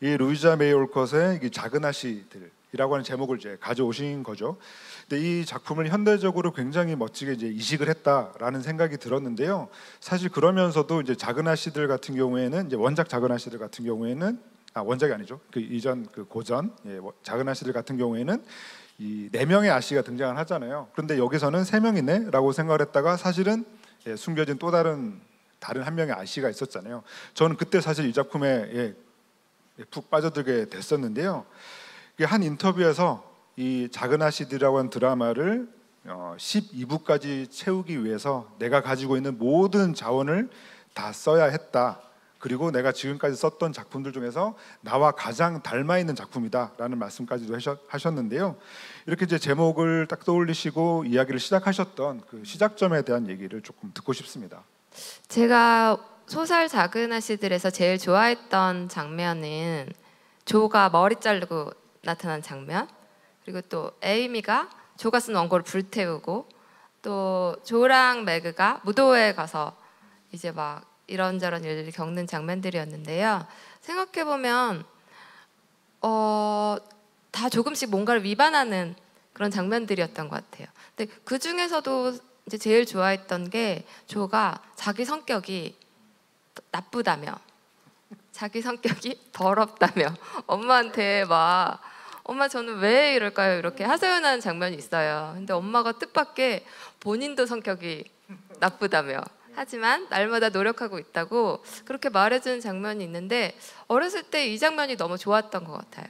이 루이자 메이 올컷의 이 작은 아씨들이라고 하는 제목을 이제 가져오신 거죠. 근데 이 작품을 현대적으로 굉장히 멋지게 이제 이식을 했다라는 생각이 들었는데요. 사실 그러면서도 이제 작은 아씨들 같은 경우에는 이제 원작 작은 아씨들 같은 경우에는 원작이 아니죠. 그 이전 그 고전 작은 아씨들 같은 경우에는 이 4명의 아씨가 등장을 하잖아요. 그런데 여기서는 3명이네라고 생각을 했다가 사실은 숨겨진 또 다른 한 명의 아씨가 있었잖아요. 저는 그때 사실 이 작품에 푹 빠져들게 됐었는데요. 한 인터뷰에서 이 작은 아씨들이라고 하는 드라마를 12부까지 채우기 위해서 내가 가지고 있는 모든 자원을 다 써야 했다. 그리고 내가 지금까지 썼던 작품들 중에서 나와 가장 닮아 있는 작품이다라는 말씀까지도 하셨는데요. 이렇게 이제 제목을 딱 떠올리시고 이야기를 시작하셨던 그 시작점에 대한 얘기를 조금 듣고 싶습니다. 제가 소설 작은 아씨들에서 제일 좋아했던 장면은 조가 머리 자르고 나타난 장면, 그리고 또 에이미가 조가 쓴 원고를 불태우고, 또 조랑 매그가 무도회에 가서 이제 막 이런저런 일들을 겪는 장면들이었는데요. 생각해보면 다 조금씩 뭔가를 위반하는 그런 장면들이었던 것 같아요. 근데 그 중에서도 이제 제일 좋아했던 게 조가 자기 성격이 나쁘다며, 자기 성격이 더럽다며 엄마한테 막 엄마 저는 왜 이럴까요? 이렇게 하소연하는 장면이 있어요. 근데 엄마가 뜻밖의 본인도 성격이 나쁘다며 하지만 날마다 노력하고 있다고 그렇게 말해주는 장면이 있는데, 어렸을 때 이 장면이 너무 좋았던 것 같아요.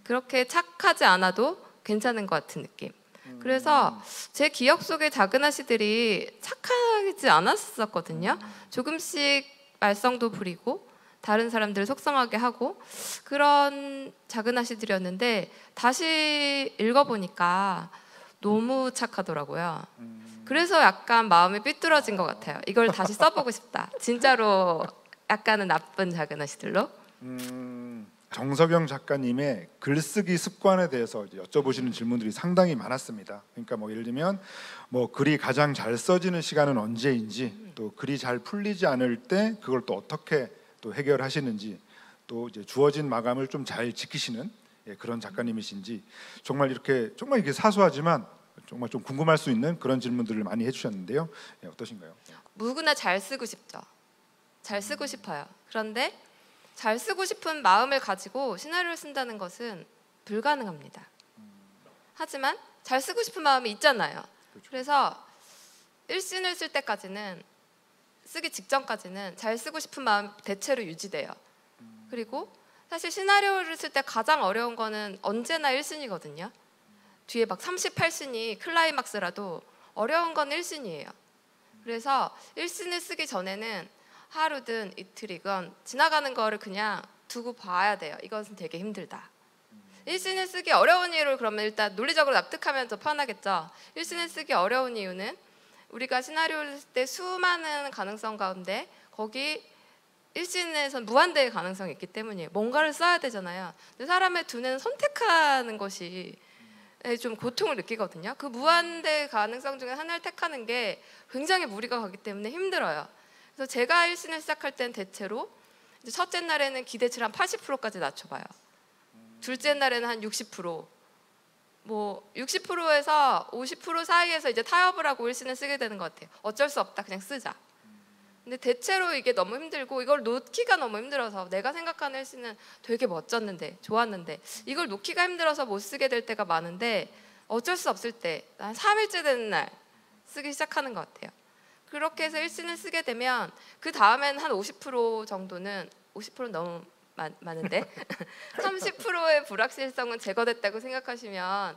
그렇게 착하지 않아도 괜찮은 것 같은 느낌. 그래서 제 기억 속에 작은 아씨들이 착하지 않았었거든요. 조금씩 말썽도 부리고 다른 사람들을 속상하게 하고 그런 작은 아씨들이었는데, 다시 읽어보니까 너무 착하더라고요. 그래서 약간 마음이 삐뚤어진 것 같아요. 이걸 다시 써보고 싶다. 진짜로 약간은 나쁜 작은 아씨들로. 정석영 작가님의 글쓰기 습관에 대해서 이제 여쭤보시는 질문들이 상당히 많았습니다. 그러니까 뭐 예를 들면 뭐 글이 가장 잘 써지는 시간은 언제인지, 또 글이 잘 풀리지 않을 때 그걸 또 어떻게 또 해결하시는지, 또 이제 주어진 마감을 좀 잘 지키시는 그런 작가님이신지, 정말 이게 사소하지만 정말 좀 궁금할 수 있는 그런 질문들을 많이 해주셨는데요. 어떠신가요? 누구나 잘 쓰고 싶죠. 잘 쓰고 싶어요. 그런데 잘 쓰고 싶은 마음을 가지고 시나리오를 쓴다는 것은 불가능합니다. 하지만 잘 쓰고 싶은 마음이 있잖아요. 그래서 1씬을 쓸 때까지는, 쓰기 직전까지는 잘 쓰고 싶은 마음 대체로 유지돼요. 그리고 사실 시나리오를 쓸 때 가장 어려운 거는 언제나 1씬이거든요. 뒤에 막 38씬이 클라이막스라도 어려운 건 1씬이에요. 그래서 1씬을 쓰기 전에는 하루든 이틀이건 지나가는 거를 그냥 두고 봐야 돼요. 이것은 되게 힘들다. 1씬을 쓰기 어려운 이유를 그러면 일단 논리적으로 납득하면 더 편하겠죠. 1씬을 쓰기 어려운 이유는 우리가 시나리오를 쓸 때 수많은 가능성 가운데 거기 1씬에선 무한대의 가능성이 있기 때문이에요. 뭔가를 써야 되잖아요. 근데 사람의 두뇌는 선택하는 것이 좀 고통을 느끼거든요. 그 무한대의 가능성 중에 하나를 택하는 게 굉장히 무리가 가기 때문에 힘들어요. 그래서 제가 1씬을 시작할 때는 대체로 이제 첫째 날에는 기대치를 한 80%까지 낮춰봐요. 둘째 날에는 한 60%, 뭐 60%에서 50% 사이에서 이제 타협을 하고 1씬을 쓰게 되는 것 같아요. 어쩔 수 없다, 그냥 쓰자. 근데 대체로 이게 너무 힘들고 이걸 놓기가 너무 힘들어서, 내가 생각하는 1씬은 되게 멋졌는데 좋았는데 이걸 놓기가 힘들어서 못 쓰게 될 때가 많은데, 어쩔 수 없을 때 한 3일째 되는 날 쓰기 시작하는 것 같아요. 그렇게 해서 1씬을 쓰게 되면 그 다음에는 한 50% 정도는, 50%는 너무 많은데 30%의 불확실성은 제거됐다고 생각하시면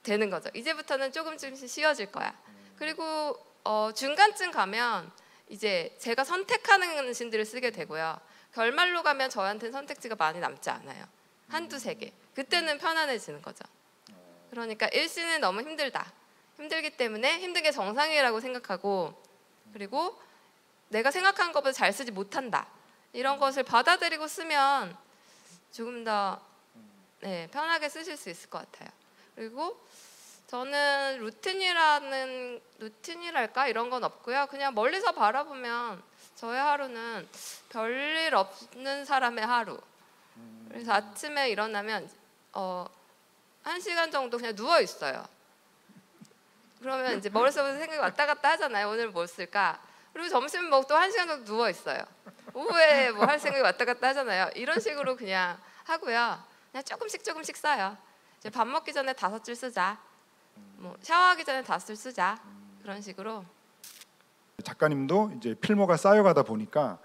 되는 거죠. 이제부터는 조금씩 쉬워질 거야. 그리고 중간쯤 가면 이제 제가 선택하는 신들을 쓰게 되고요. 결말로 가면 저한테는 선택지가 많이 남지 않아요. 한두 세 개. 그때는 편안해지는 거죠. 그러니까 1씬은 너무 힘들다. 힘들기 때문에 힘든 게 정상이라고 생각하고, 그리고 내가 생각한 것보다 잘 쓰지 못한다. 이런 것을 받아들이고 쓰면 조금 더 편하게 쓰실 수 있을 것 같아요. 그리고 저는 루틴이랄까 이런 건 없고요. 그냥 멀리서 바라보면 저의 하루는 별일 없는 사람의 하루. 그래서 아침에 일어나면 1시간 정도 그냥 누워 있어요. 그러면 이제 머릿속에서 생각이 왔다 갔다 하잖아요. 오늘 뭘 쓸까? 그리고 점심 먹고 또 1시간 정도 누워 있어요. 오후에 뭐 할 생각이 왔다 갔다 하잖아요. 이런 식으로 그냥 하고요. 그냥 조금씩 써요. 이제 밥 먹기 전에 5줄 쓰자. 뭐 샤워하기 전에 5줄 쓰자. 그런 식으로. 작가님도 이제 필모가 쌓여가다 보니까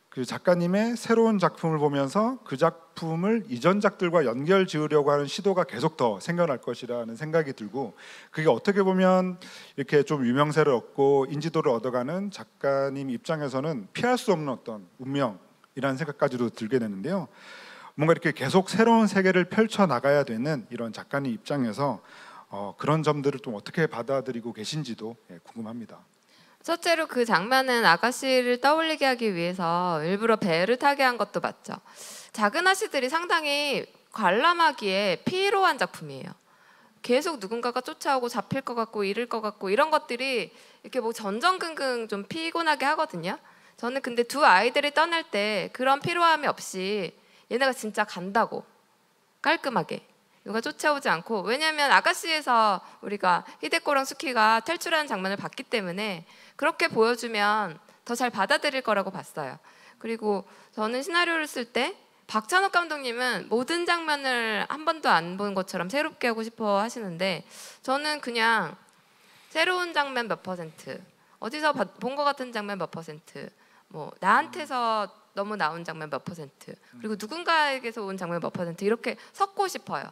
그 작가님의 새로운 작품을 보면서 그 작품을 이전 작들과 연결 지으려고 하는 시도가 계속 더 생겨날 것이라는 생각이 들고, 그게 어떻게 보면 이렇게 좀 유명세를 얻고 인지도를 얻어가는 작가님 입장에서는 피할 수 없는 어떤 운명이라는 생각까지도 들게 되는데요. 뭔가 이렇게 계속 새로운 세계를 펼쳐 나가야 되는 이런 작가님 입장에서 그런 점들을 좀 어떻게 받아들이고 계신지도 궁금합니다. 첫째로 그 장면은 아가씨를 떠올리게 하기 위해서 일부러 배를 타게 한 것도 맞죠. 작은 아씨들이 상당히 관람하기에 피로한 작품이에요. 계속 누군가가 쫓아오고 잡힐 것 같고 잃을 것 같고 이런 것들이 이렇게 뭐 전전긍긍 좀 피곤하게 하거든요. 저는 근데 두 아이들이 떠날 때 그런 피로함이 없이 얘네가 진짜 간다고 깔끔하게 누가 쫓아오지 않고, 왜냐하면 아가씨에서 우리가 히데코랑 수키가 탈출하는 장면을 봤기 때문에 그렇게 보여주면 더 잘 받아들일 거라고 봤어요. 그리고 저는 시나리오를 쓸 때 박찬욱 감독님은 모든 장면을 한 번도 안 본 것처럼 새롭게 하고 싶어 하시는데, 저는 그냥 새로운 장면 몇 %, 어디서 본 것 같은 장면 몇 %, 뭐 나한테서 너무 나온 장면 몇 %, 그리고 누군가에게서 온 장면 몇 % 이렇게 섞고 싶어요.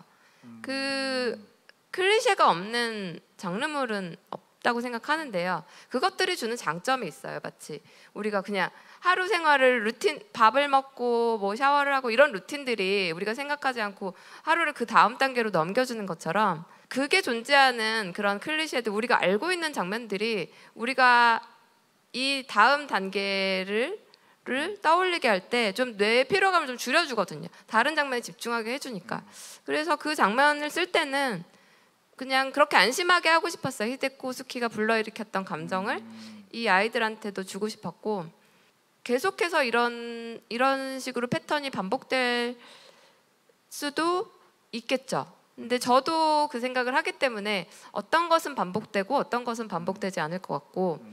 그 클리셰가 없는 장르물은 없다고 생각하는데요. 그것들이 주는 장점이 있어요. 마치 우리가 그냥 하루 생활을 루틴, 밥을 먹고 뭐 샤워를 하고 이런 루틴들이 우리가 생각하지 않고 하루를 그 다음 단계로 넘겨주는 것처럼, 그게 존재하는 그런 클리셰들, 우리가 알고 있는 장면들이 우리가 이 다음 단계를 떠올리게 할 때 좀 뇌의 피로감을 좀 줄여주거든요. 다른 장면에 집중하게 해주니까. 그래서 그 장면을 쓸 때는 그냥 그렇게 안심하게 하고 싶었어요. 히데코 수키가 불러일으켰던 감정을 이 아이들한테도 주고 싶었고, 계속해서 이런 식으로 패턴이 반복될 수도 있겠죠. 근데 저도 그 생각을 하기 때문에 어떤 것은 반복되고 어떤 것은 반복되지 않을 것 같고,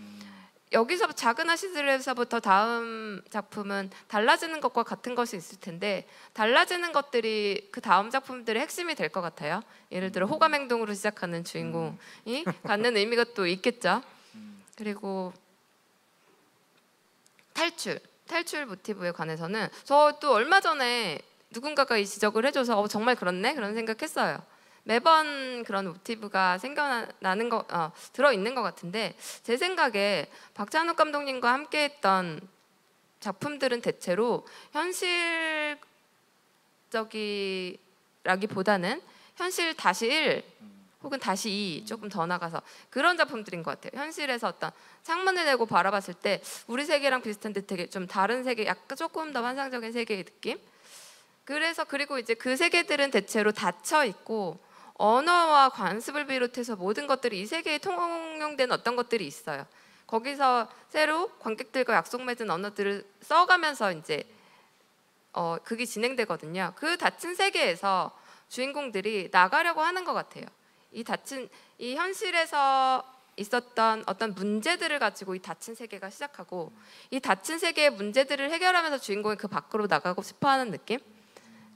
여기서 작은 아씨들에서부터 다음 작품은 달라지는 것과 같은 것이 있을 텐데, 달라지는 것들이 그 다음 작품들의 핵심이 될 것 같아요. 예를 들어 호감 행동으로 시작하는 주인공이 갖는 의미가 또 있겠죠. 그리고 탈출 모티브에 관해서는 저도 얼마 전에 누군가가 이 지적을 해줘서 정말 그렇네 그런 생각했어요. 매번 그런 모티브가 생겨나는 거 들어있는 것 같은데, 제 생각에 박찬욱 감독님과 함께했던 작품들은 대체로 현실적이라기보다는 현실 다시 1 혹은 다시 2 조금 더 나가서 그런 작품들인 것 같아요. 현실에서 어떤 창문을 내고 바라봤을 때 우리 세계랑 비슷한데 되게 좀 다른 세계, 약간 조금 더 환상적인 세계의 느낌. 그래서 그리고 이제 그 세계들은 대체로 닫혀 있고 언어와 관습을 비롯해서 모든 것들이 이 세계에 통용된 어떤 것들이 있어요. 거기서 새로 관객들과 약속 맺은 언어들을 써가면서 이제 그게 진행되거든요. 그 닫힌 세계에서 주인공들이 나가려고 하는 것 같아요. 이 현실에서 있었던 어떤 문제들을 가지고 이 닫힌 세계가 시작하고, 이 닫힌 세계의 문제들을 해결하면서 주인공이 그 밖으로 나가고 싶어하는 느낌?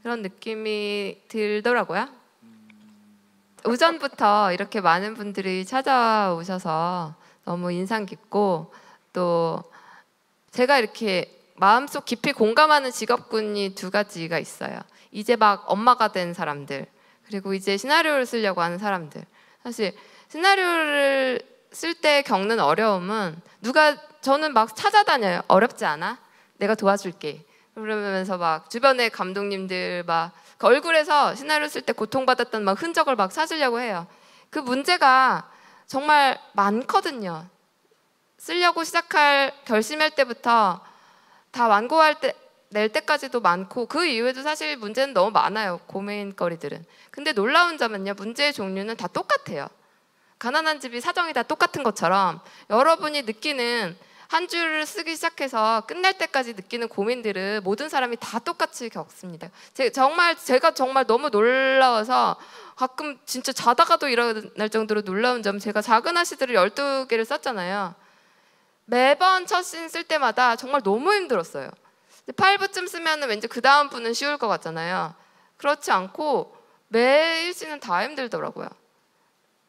그런 느낌이 들더라고요. 오전부터 이렇게 많은 분들이 찾아오셔서 너무 인상 깊고, 또 제가 이렇게 마음속 깊이 공감하는 직업군이 2가지가 있어요. 이제 막 엄마가 된 사람들, 그리고 이제 시나리오를 쓰려고 하는 사람들. 사실 시나리오를 쓸 때 겪는 어려움은 저는 막 찾아다녀요. 어렵지 않아? 내가 도와줄게. 그러면서 막 주변의 감독님들 막 그 얼굴에서 시나리오 쓸 때 고통받았던 막 흔적을 막 찾으려고 해요. 그 문제가 정말 많거든요. 쓰려고 결심할 때부터 다 낼 때까지도 많고, 그 이후에도 사실 문제는 너무 많아요. 고민거리들은. 근데 놀라운 점은요, 문제의 종류는 다 똑같아요. 가난한 집이 사정이 다 똑같은 것처럼 여러분이 느끼는 한 줄을 쓰기 시작해서 끝날 때까지 느끼는 고민들을 모든 사람이 다 똑같이 겪습니다. 제가 정말 너무 놀라워서 가끔 진짜 자다가도 일어날 정도로 놀라운 점, 제가 작은 아시들을 12개를 썼잖아요. 매번 첫 씬 쓸 때마다 정말 너무 힘들었어요. 8부쯤 쓰면 왠지 그 다음 부는 쉬울 것 같잖아요. 그렇지 않고 매 1씬은 다 힘들더라고요.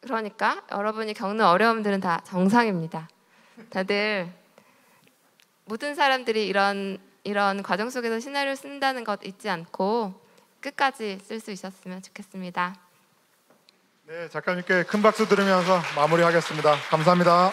그러니까 여러분이 겪는 어려움들은 다 정상입니다. 다들 모든 사람들이 이런 과정 속에서 시나리오 쓴다는 것 잊지 않고 끝까지 쓸 수 있었으면 좋겠습니다. 네, 작가님께 큰 박수 들으면서 마무리하겠습니다. 감사합니다.